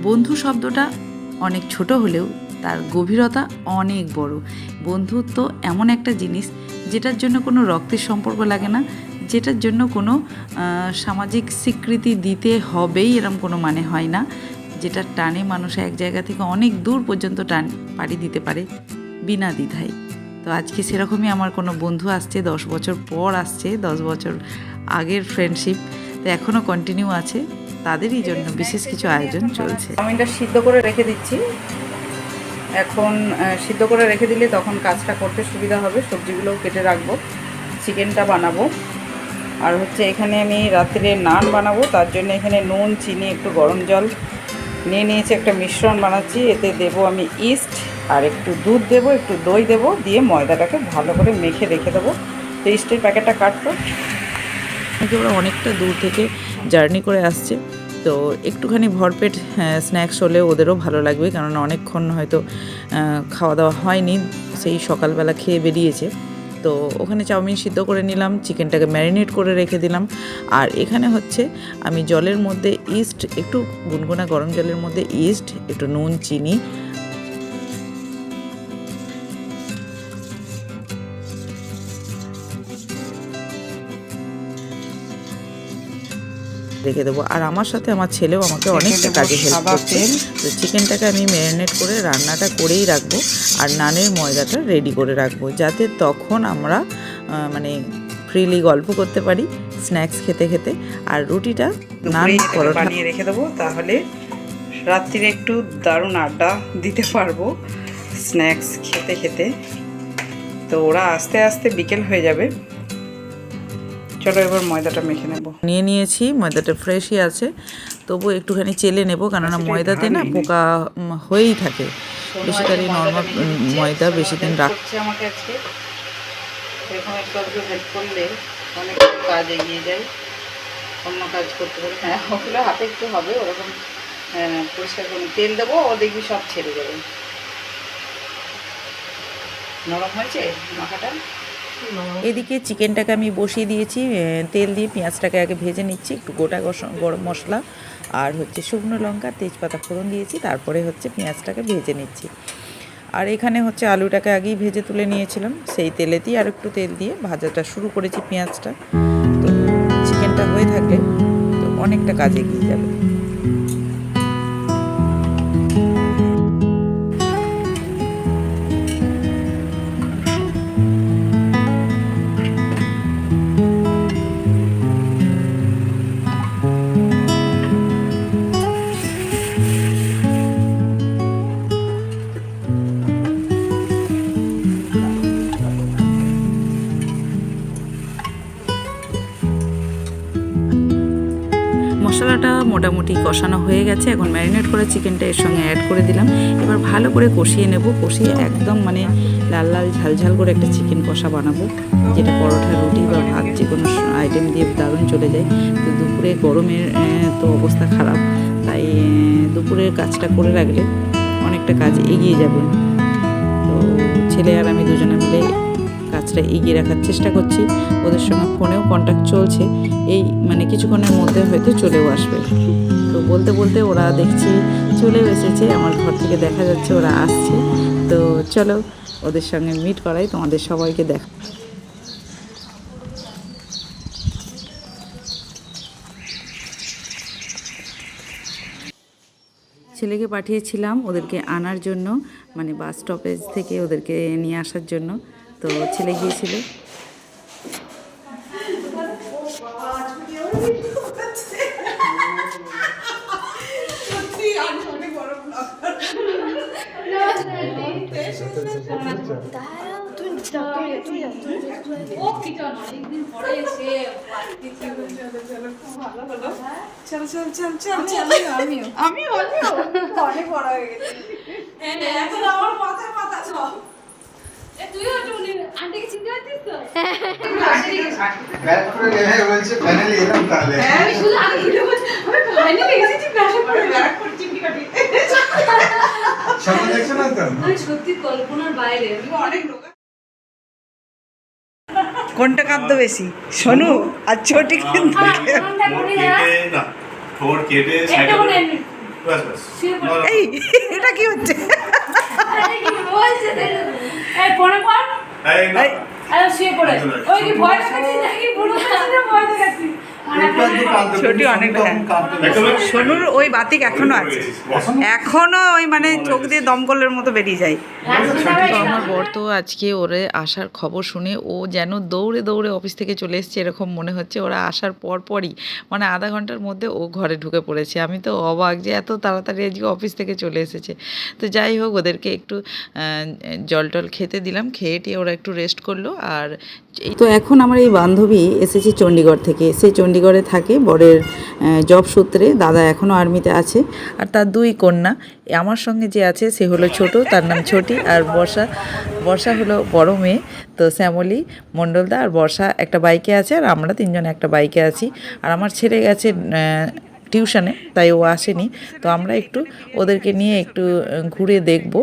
বন্ধু শব্দটা অনেক ছোট হলেও তার গভীরতা অনেক বড়। বন্ধুত্ব এমন একটা জিনিস যেটার জন্য কোনো রক্তের সম্পর্ক লাগে না, যেটার জন্য কোনো সামাজিক স্বীকৃতি দিতে হবেই এরম কোনো মানে হয় না, যেটার টানে মানুষ এক জায়গা থেকে অনেক দূর পর্যন্ত পাড়ি দিতে পারে বিনা দ্বিধায়। তো আজকে সেরকমই আমার কোনো বন্ধু আসছে, 10 বছর পর আসছে, 10 বছর আগের ফ্রেন্ডশিপ তো এখনও কন্টিনিউ আছে। তাদেরই জন্য বিশেষ কিছু আয়োজন চলছে। চাউমিনটা সিদ্ধ করে রেখে দিচ্ছি। এখন সিদ্ধ করে রেখে দিলে তখন কাজটা করতে সুবিধা হবে। সবজিগুলোও কেটে রাখবো, চিকেনটা বানাবো। আর হচ্ছে এখানে আমি রাত্রে নান বানাবো, তার জন্য এখানে নুন, চিনি, একটু গরম জল নিয়ে নিয়েছি, একটা মিশ্রণ বানাচ্ছি। এতে দেবো আমি ইস্ট আর একটু দুধ দেবো, একটু দই দেবো, দিয়ে ময়দাটাকে ভালো করে মেখে রেখে দেবো। তো ইস্টের প্যাকেটটা কাটবো। ওরা অনেকটা দূর থেকে জার্নি করে আসছে, তো একটুখানি ভরপেট স্ন্যাক্স হলে ওদেরও ভালো লাগবে, কারণ অনেকক্ষণ হয়তো খাওয়া দাওয়া হয়নি, সেই সকালবেলা খেয়ে বেরিয়েছে। তো ওখানে চাউমিন সিদ্ধ করে নিলাম, চিকেনটাকে ম্যারিনেট করে রেখে দিলাম। আর এখানে হচ্ছে আমি জলের মধ্যে ইস্ট, একটু গুনগুনা গরম জলের মধ্যে ইস্ট, একটু নুন, চিনি রেখে দেবো। আর আমার সাথে আমার ছেলেও আমাকে অনেকটা কাজে হেল্প করছে। তো চিকেনটাকে আমি ম্যারিনেট করে রান্নাটা করেই রাখবো, আর নানের ময়দাটা রেডি করে রাখবো, যাতে তখন আমরা মানে ফ্রিলি গল্প করতে পারি স্ন্যাক্স খেতে খেতে। আর রুটিটা নান পরোটা বানিয়ে রেখে দেবো, তাহলে রাত্রিরে একটু দারুণ আড্ডা দিতে পারবো স্ন্যাক্স খেতে খেতে। তো ওরা আস্তে আস্তে বিকেল হয়ে যাবে। চলো এবার ময়দাটা মেখে নেব। নিয়ে নিয়েছি, ময়দাটা ফ্রেশই আছে, তবু একটুখানি চেলে নেব, কেননা ময়দাতে না পোকা হয়েই থাকে। বেশিকালি নর্মাল ময়দা বেশি দিন রাখছে আমাকে আজকে। এরকম একটু আজকে হেল্প করলে অনেক কাজ এগিয়ে যায়, অন্য কাজ করতে পারে। হ্যাঁ, ওগুলো হাতে একটু হবে, ওরকম পরিষ্কার করে তেল দেবো, ও দেখবি সব ছেড়ে যাবে। নরম হয়েছে মাখাটা। এদিকে চিকেনটাকে আমি বসিয়ে দিয়েছি, তেল দিয়ে পেঁয়াজটাকে আগে ভেজে নিচ্ছি, একটু গোটা গরম মশলা আর হচ্ছে শুকনো লঙ্কা, তেজপাতা ফোড়ন দিয়েছি, তারপরে হচ্ছে পেঁয়াজটাকে ভেজে নিচ্ছি। আর এখানে হচ্ছে আলুটাকে আগেই ভেজে তুলে নিয়েছিলাম, সেই তেলেতেই আর একটু তেল দিয়ে ভাজাটা শুরু করেছি পেঁয়াজটা। তো চিকেনটা হয়ে থাকলে তো অনেকটা কাজ এগিয়ে যাবে। মশলাটা মোটামুটি কষানো হয়ে গেছে, এখন ম্যারিনেট করা চিকেনটা এর সঙ্গে অ্যাড করে দিলাম। এবার ভালো করে কষিয়ে নেব, কষিয়ে একদম মানে লাল লাল ঝাল ঝাল করে একটা চিকেন কষা বানাবো, যেটা পরোটা, রুটি বা ভাত যে কোনো আইটেম দিয়ে দারুণ চলে যায়। তো দুপুরে গরমের তো অবস্থা খারাপ, তাই দুপুরের কাজটা করে রাখলে অনেকটা কাজ এগিয়ে যাবে। তো ছেলে আর আমি দুজনে মিলে কাজটা এগিয়ে রাখার চেষ্টা করছি। ওদের সঙ্গে ফোনেও কন্ট্যাক্ট চলছে, এই মানে কিছুক্ষণের মধ্যে হয়তো চলেও আসবে। তো বলতে বলতে ওরা দেখছি চলেও এসেছে, আমার ঘর থেকে দেখা যাচ্ছে ওরা আসছে। তো চলো ওদের সঙ্গে মিট করাই, তোমাদের সবাইকে দেখা। ছেলেকে পাঠিয়েছিলাম ওদেরকে আনার জন্য, মানে বাস স্টপেজ থেকে ওদেরকে নিয়ে আসার জন্য। তো ছেলে গিয়েছিল। কোনটা কাঁদতো বেশি, সোনু আর ছোটি? কিন্তু এই এটা কি হচ্ছে? ছোটি অনেক সোনুর ওই বাতিক এখনো আছে, এখনো ওই মানে চোখ দিয়ে দমকলের মতো বেরিয়ে যায়। তো আমার বর তো আজকে ওরে আসার খবর শুনে ও যেন দৌড়ে দৌড়ে অফিস থেকে চলে এসেছে, এরকম মনে হচ্ছে। ওরা আসার পরই মানে আধা ঘন্টার মধ্যে ও ঘরে ঢুকে পড়েছে। আমি তো অবাক যে এত তাড়াতাড়ি আজকে অফিস থেকে চলে এসেছে। তো যাই হোক, ওদেরকে একটু জল টল খেতে দিলাম, খেয়ে টিয়ে ওরা একটু রেস্ট করলো। আর তো এখন আমার এই বান্ধবী এসেছে চণ্ডীগড় থেকে। সে চণ্ডীগড়ে থাকে বরের জব সূত্রে, দাদা এখনও আর্মিতে আছে, আর তার 2 কন্যা। আমার সঙ্গে যে আছে সে হলো ছোট, তার নাম ছোটি, আর বর্ষা হলো বড় মেয়ে। তো শ্যামলী, মণ্ডলদা আর বর্ষা একটা বাইকে আছে, আর আমরা 3 জন একটা বাইকে আছি। আর আমার ছেলে গেছে টিউশনে, তাই ও আসেনি। তো আমরা একটু ওদেরকে নিয়ে একটু ঘুরে দেখব।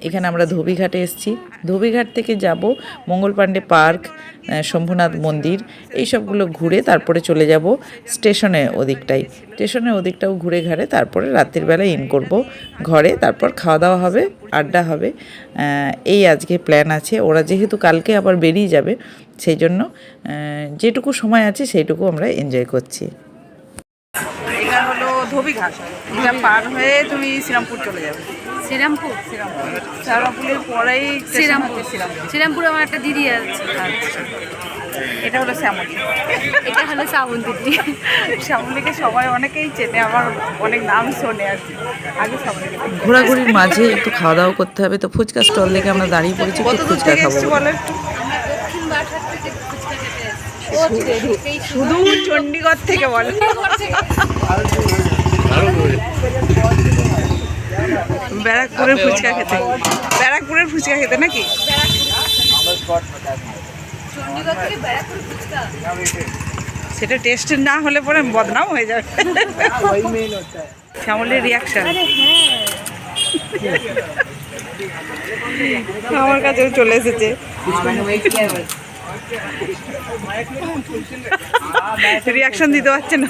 এখানে আমরা ধোবিঘাটে এসেছি, ধোবিঘাট থেকে যাব মঙ্গল পাণ্ডে পার্ক, শম্ভুনাথ মন্দির, এই সবগুলো ঘুরে তারপরে চলে যাব স্টেশনের ওদিকটাও ঘুরে ঘাড়ে তারপরে রাত্রিবেলা ইন করব ঘরে। তারপর খাওয়া দাওয়া হবে, আড্ডা হবে, এই আজকে প্ল্যান আছে। ওরা যেহেতু কালকে আবার বেরিয়ে যাবে, সেই জন্য যেটুকু সময় আছে সেইটুকু আমরা এনজয় করছি। এটা হলো ধোবিঘাট, এটা পার হয়ে তুমি শ্রীরামপুর চলে যাবে। শ্রীরামপুরের পরেই শ্রীরামপুরে আমার একটা দিদি আছে। আচ্ছা, এটা হলো শ্যামলী, এটা হলো শ্রাবন্তী। শ্যামলীকে সবাই অনেকেই চেনে, আমার অনেক নাম শোনে আর কি। আগে শ্যামলীকে ঘোরাঘুরির মাঝে একটু খাওয়া দাওয়া করতে হবে। তো ফুচকা স্টল দেখে আমরা দাঁড়িয়ে পড়েছি, ফুচকা খাবো। শুধু চণ্ডীগড় থেকে বলে, ব্যারাকপুরের ফুচকা খেতে নাকি? সেটা টেস্ট না হলে পরে বদনাম হয়ে যাবে। শ্যামলের রিয়াকশন আমার কাছেও চলে এসেছে। রিয়াকশন দিতে পারছে না।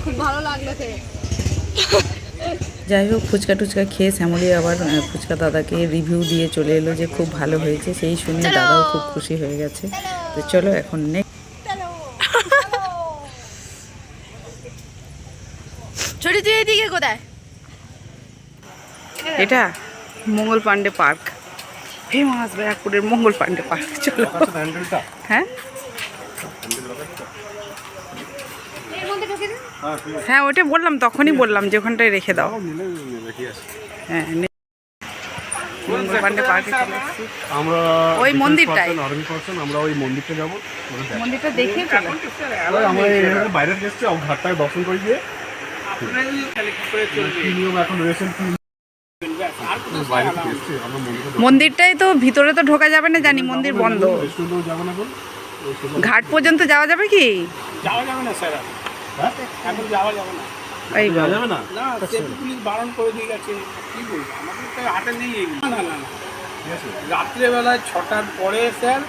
খুব ভালো লাগলো খেয়ে। যাই হোক, ফুচকা টুচকা খেয়ে শ্যামলী আবার ফুচকা দাদাকে রিভিউ দিয়ে চলে এলো যে খুব ভালো হয়েছে। সেই শুনে দাদাও খুব খুশি হয়ে গেছে। তো চলো এখন ছোটি, তুই এদিকে কোথায়? এটা মঙ্গল পাণ্ডে পার্ক, ফেমাস ব্যারাকপুরের মঙ্গল পাণ্ডে পার্ক। চলো। হ্যাঁ হ্যাঁ, ওইটা বললাম, তখনই বললাম যে ওখানটায় রেখে দাও। হ্যাঁ, মঙ্গল পাণ্ডে পার্কে চলে এসেছি। আমরা ওই মন্দিরটাই, আমরা ওই মন্দিরটা যাবো, মন্দিরটা দেখে আমরা বাইরে গেছি, ঘাটটায় দর্শন করে গিয়ে মন্দিরটাই তো ভিতরে তো ঢোকা যাবে না, জানি মন্দির বন্ধ। ঘাট পর্যন্ত যাওয়া যাবে কি? যাওয়া যাবে না স্যার, এখন যাওয়া যাবে না। এই যাবে না, পুলিশ বারণ করে দিয়ে গেছে। কি বলবো, আমাদের তো হাতে নেই এগুলো। না, রাত্রেবেলায় 6টার পরে স্যার,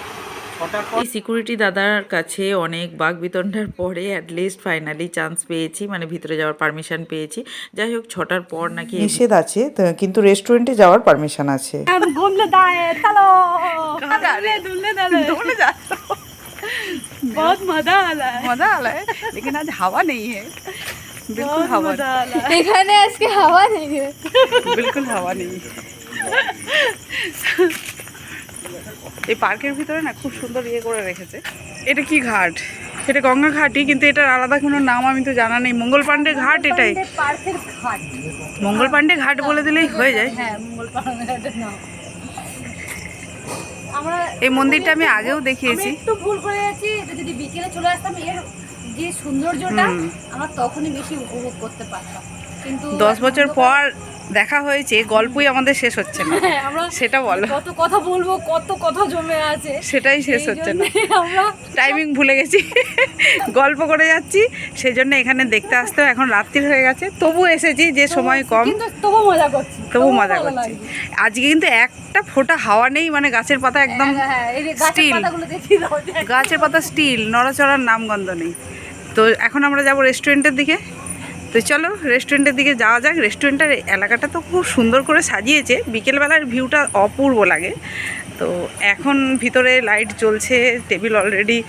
এই সিকিউরিটি দাদার কাছে অনেক বাক বিতণ্ডার পরে অ্যাটলিস্ট ফাইনালি চান্স পেয়েছি, মানে ভিতরে যাওয়ার পারমিশন পেয়েছি। যাই হোক, 6টার পর নাকি নিষেধ আছে, কিন্তু রেস্টুরেন্টে যাওয়ার পারমিশন আছে। बहुत मजा आ रहा है, लेकिन आज हवा नहीं है, बिल्कुल हवा এখানে আজকে হাওয়া নেই, बिल्कुल हवा नहीं। এই পার্কের ভিতরে না খুব সুন্দর ইয়ে করে রেখেছে। এটা কি ঘাট? এটা গঙ্গা ঘাটই, কিন্তু এটার আলাদা কোনো নাম আমি তো জানা নেই। মঙ্গল পাণ্ডে ঘাট, এটাই পার্কের ঘাট। মঙ্গল পাণ্ডে ঘাট বলে দিলেই হয়ে যায়। হ্যাঁ, মঙ্গল পাণ্ডে ঘাটের নাম। আমরা এই মন্দিরটা আমি আগেও দেখিয়েছি। একটু ভুল করে যাচ্ছি, যদি বিকেলে চলে আসতাম এর যে সৌন্দর্যটা আমার তখনই বেশি উপভোগ করতে পারতাম। কিন্তু 10 বছর পর দেখা হয়েছে, গল্পই আমাদের শেষ হচ্ছে না, আমরা সেটা বলো। কত কথা বলবো, কত কথা জমে আছে, সেটাই শেষ এই হচ্ছে না, জন্যই আমরা টাইমিং ভুলে গেছি, গল্প করে যাচ্ছি, সেই জন্য এখানে দেখতে আসতেও এখন রাত্রির হয়ে গেছে, তবু এসেছি যে সময় কম, কিন্তু তবু মজা করছি, তবু মজা ভালো করছি। লাগছে। আজকে কিন্তু একটা ফোঁটা হাওয়া নেই, মানে গাছের পাতা একদম হ্যাঁ, এই যে গাছের স্টিল, পাতাগুলো দেখিয়ে দাও যে। গাছের পাতা স্টিল, নড়াচড়ার নামগন্ধ নেই। তো এখন আমরা যাব রেস্টুরেন্টের দিকে। তো চলো রেস্টুরেন্টের দিকে যাওয়া যাক। রেস্টুরেন্টের এলাকাটা তো খুব সুন্দর করে সাজিয়েছে, বিকেলবেলার ভিউটা অপূর্ব লাগে। তো এখন ভিতরে লাইট জ্বলছে, টেবিল অলরেডি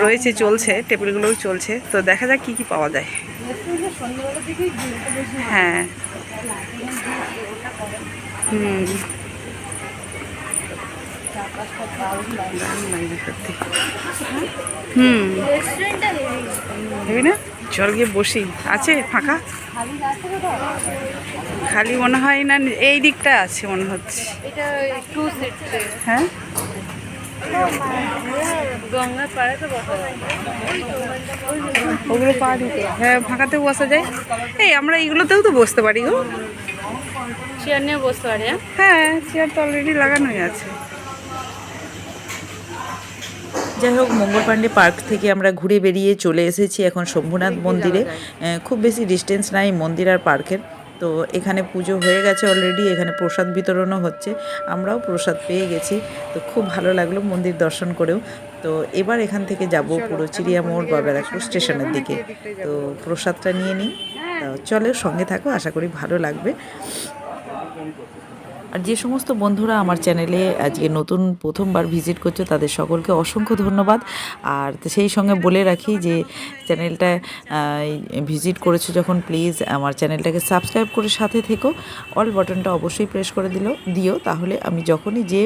রয়েছে, চলছে, টেবিলগুলোও চলছে। তো দেখা যাক কী কী পাওয়া যায়। রেস্টুরেন্টের সন্ধ্যাবেলার দিকেই ভিড়টা বেশি হয়। হ্যাঁ, লাইটিংয়ের যে ওটা করে, হুম, চারপাশটা দারুণ লাগে। দারুণ লাগছে সত্যি। হুম, রেস্টুরেন্টটা হেভি। দেখবি না, চল গিয়ে বসি। আছে ফাঁকা? খালি আছে কোথাও? খালি মনে হয় না, এই দিকটা আছে মনে হচ্ছে। এটা একটু সেটে হ্যাঁ, গঙ্গার পাড়ে তো বসা যায়। ওগুলো পা দিতে, হ্যাঁ, ফাঁকাতেও বসা যায়। এই আমরা এইগুলোতেও তো বসতে পারি গো। চেয়ার নিয়ে বসতে পারি। হ্যাঁ, চেয়ার তো অলরেডি লাগানোই আছে। যাই হোক, মঙ্গল পাণ্ডে পার্ক থেকে আমরা ঘুরে বেরিয়ে চলে এসেছি এখন শম্ভুনাথ মন্দিরে। খুব বেশি ডিস্টেন্স নাই মন্দির আর পার্কের। তো এখানে পুজো হয়ে গেছে অলরেডি, এখানে প্রসাদ বিতরণও হচ্ছে, আমরাও প্রসাদ পেয়ে গেছি। তো খুব ভালো লাগলো মন্দির দর্শন করেও। তো এবার এখান থেকে যাব পুরো চিড়িয়া মোড় বা ব্যারাকপুর স্টেশনের দিকে। তো প্রসাদটা নিয়ে নিই। তো চলো সঙ্গে থাকো, আশা করি ভালো লাগবে। আর যে সমস্ত বন্ধুরা আমার চ্যানেলে আজকে নতুন প্রথমবার ভিজিট করছো তাদের সকলকে অসংখ্য ধন্যবাদ। আর সেই সঙ্গে বলে রাখি যে চ্যানেলটা ভিজিট করেছো যখন প্লিজ আমার চ্যানেলটাকে সাবস্ক্রাইব করে সাথে থেকো, অল বাটনটা অবশ্যই প্রেস করে দিও, তাহলে আমি যখনই যে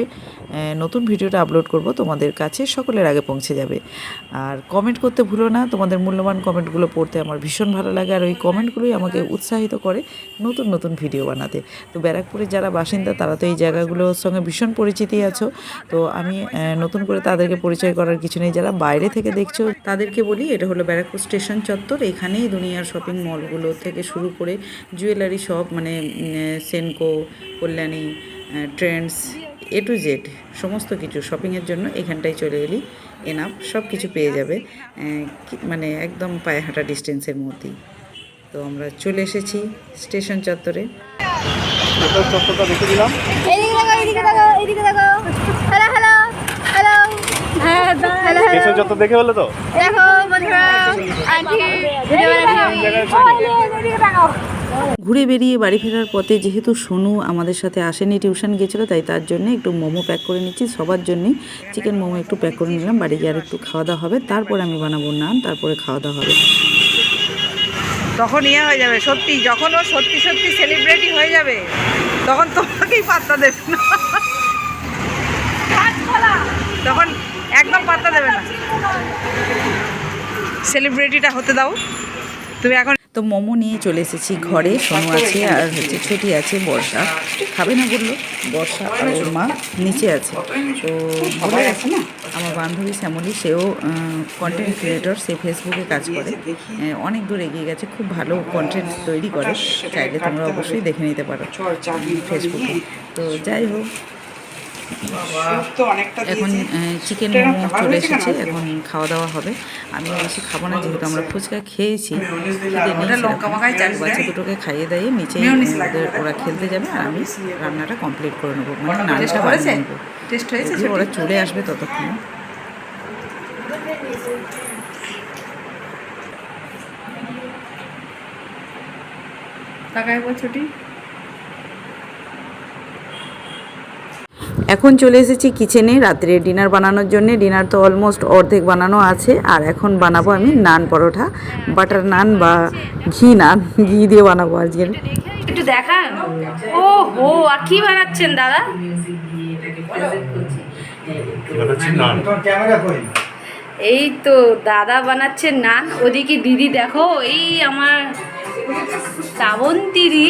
নতুন ভিডিওটা আপলোড করব তোমাদের কাছে সকলের আগে পৌঁছে যাবে। আর কমেন্ট করতে ভুলো না, তোমাদের মূল্যবান কমেন্টগুলো পড়তে আমার ভীষণ ভালো লাগে, আর ওই কমেন্টগুলোই আমাকে উৎসাহিত করে নতুন নতুন ভিডিও বানাতে। তো ব্যারাকপুরের যারা বাসিন্দা তারা তো এই জায়গাগুলোর সঙ্গে ভীষণ পরিচিতি আছো। তো আমি নতুন করে তাদেরকে পরিচয় করার কিছু নেই, যারা বাইরে থেকে দেখছো তাদেরকে বলি এটা হলো ব্যারাকপুর স্টেশন চত্বর। এখানেই দুনিয়ার শপিং মলগুলো থেকে শুরু করে জুয়েলারি শপ, মানে Senco, Kalyani, Trends, A to Z সমস্ত কিছু শপিংয়ের জন্য এখানটায় চলে গেলেই এনাফ, সব কিছু পেয়ে যাবে, মানে একদম পায়ে হাঁটা ডিস্টেন্সের মধ্যেই। তো আমরা চলে এসেছি স্টেশন চত্বরে। চত্বরটা দেখে দিলাম। এদিকে দেখো, এদিকে দেখো। Hello hello hello. হ্যাঁ, হ্যালো স্টেশন চত্বর দেখে হলো তো? দেখো বন্ধুরা, আন্টি ভিডিও এদিকে দেখো। ঘুরে বেরিয়ে বাড়ি ফেরার পথে যেহেতু সোনু আমাদের সাথে আসেনি, টিউশন গেছিলো, তাই তার জন্য একটু মোমো প্যাক করে নিচ্ছি সবার জন্যই। চিকেন মোমো একটু প্যাক করে নিলাম, বাড়ি গিয়ে আর একটু খাওয়া দাওয়া হবে, তারপরে আমি বানাবো নান, তারপরে খাওয়া দাওয়া হবে। তখন ইয়ে হয়ে যাবে সত্যি, যখন ও সত্যি সত্যি সেলিব্রিটি হয়ে যাবে তখন তোমাকেই পাত্তা দেবে না, তখন একদম পাত্তা দেবে না। সেলিব্রিটিটা হতে দাও তুমি এখন। তো মোমো নিয়ে চলে এসেছি ঘরে, সোনু আছে আর হচ্ছে ছুটি আছে, বর্ষা খাবে না বললো, বর্ষা আর ওর মা নিচে আছে। তো বলে আছে না, আমার বান্ধবী শ্যামলী, সেও কন্টেন্ট ক্রিয়েটর, সে ফেসবুকে কাজ করে, অনেক দূর এগিয়ে গেছে, খুব ভালো কন্টেন্ট তৈরি করে, চাইলে তোমরা অবশ্যই দেখে নিতে পারো ফেসবুকে। তো যাই হোক, এখন চিকেন মোমো চলে এসেছে, এখন খাওয়া দাওয়া হবে। আমি বেশি খাবো না, যেহেতু আমরা ফুচকা খেয়েছি, বাচ্চা দুটোকে খাইয়ে দিয়ে নিচেই ওরা খেলতে যাবে, আর আমি রান্নাটা কমপ্লিট করে নেবো, মানে নানটা বানিয়ে নেবো। টেস্ট হয়েছে, ওরা চলে আসবে ততক্ষণ। টাকায় ছুটি। এখন চলে এসেছি কিচেনে রাত্রে ডিনার বানানোর জন্য। ডিনার তো অলমোস্ট অর্ধেক বানানো আছে, আর এখন বানাবো আমি নান পরোটা, বাটার নান বা ঘি নান, ঘি দিয়ে বানাবো আজকে। একটু দেখান। ও হো, আর কি বানাচ্ছেন দাদা? এই তো দাদা বানাচ্ছে নান, ওদিকে দিদি দেখো, এই আমার শ্রাবন্তীদি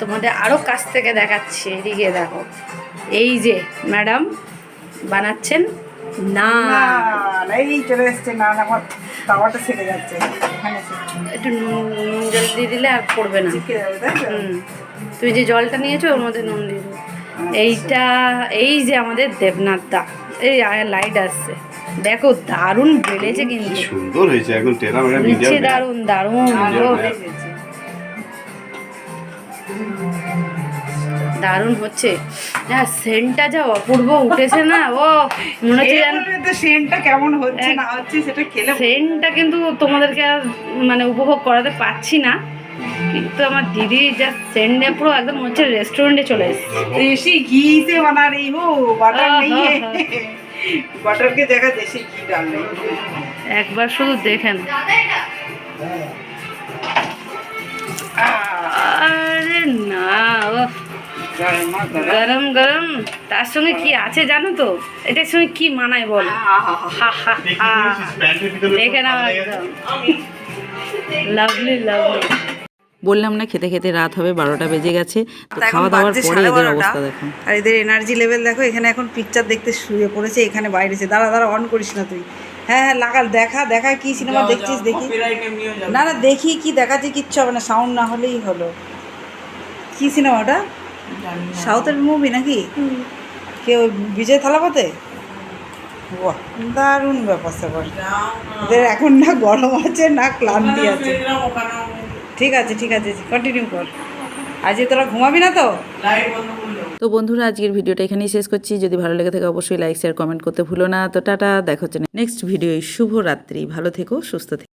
তোমাদের আরও কাছ থেকে দেখাচ্ছে, এদিকে দেখো, এই যে ম্যাডাম বানাচ্ছেন না না এই চলে এসছে না আমার তাওয়াটা ছেড়ে যাচ্ছে এখানে একটু নুন জল দিয়ে দিলে আর পড়বে না। চিপকে যাবে তাই তো? হুম, তুমি যে জলটা নিয়েছো ওর মধ্যে নুন দিয়ে দেবো। এইটা এই যে আমাদের দেবনাথ দা, এই লাইট আসছে দেখো, দারুণ বেড়েছে কিন্তু, সুন্দর হয়েছে একদম টেরা মেরা নিচে মিডিয়াম দারুণ দারুণ ও, দারুণ হচ্ছে। না সেন্টটা যা অপূর্ব উঠেছে না, ও মনে হচ্ছে যেন তো সেন্টটা কেমন হচ্ছে না হচ্ছে সেটা খেলে সেন্টটা কিন্তু তোমাদেরকে আর মানে উপভোগ করাতে পারছি না, কিন্তু আমার দিদি যা সেন্ট নিয়ে পুরো একদম মনে হচ্ছে রেস্টুরেন্টে চলে এসেছে। देसी घी से बना रही हूँ बटर नहीं है बटर की जगह देसी घी डाल रही हूँ একবার শুধু দেখেন, আরে না ও গরম গরম, তার সঙ্গে কি আছে জানো তো, এটার সঙ্গে কি মানায় বল, হা হা হা, দেখে নাও একদম লাভলি লাভলি। বললাম না খেতে খেতে রাত হবে 12টা বেজে গেছে, তো এখন খাওয়া দাওয়ার বাজছে পরে এদের 12:30 অবস্থা দেখো। আর এদের এনার্জি লেভেল দেখো, এখানে এখন পিকচার দেখতে শুয়ে পড়েছে, এখানে বাইরেছে। দাঁড়া দাঁড়া, অন করিস না তুই। হ্যাঁ হ্যাঁ লাগা, দেখা দেখা কি সিনেমা দেখছিস দেখি। না না দেখি কি দেখাচ্ছে, কিচ্ছু হবে না, সাউন্ড না হলেই হলো। কি সিনেমাটা? সাউথের মুভি নাকি? কে ওই বিজয় থালাপথে? বাহ দারুণ ব্যাপার স্যাপার। এদের এখন না গরম আছে না ক্লান্তি আছে। ঠিক আছে ঠিক আছে, কন্টিনিউ কর। আজকে তোরা ঘুমাবি না তো? তো বন্ধুরা আজকের ভিডিওটা এখানেই শেষ করছি। যদি ভালো লেগে থাকে অবশ্যই লাইক শেয়ার কমেন্ট করতে ভুলো না। তো টাটা, দেখা হচ্ছে নেক্সট ভিডিও। শুভ রাত্রি, ভালো থেকো, সুস্থ থেকো।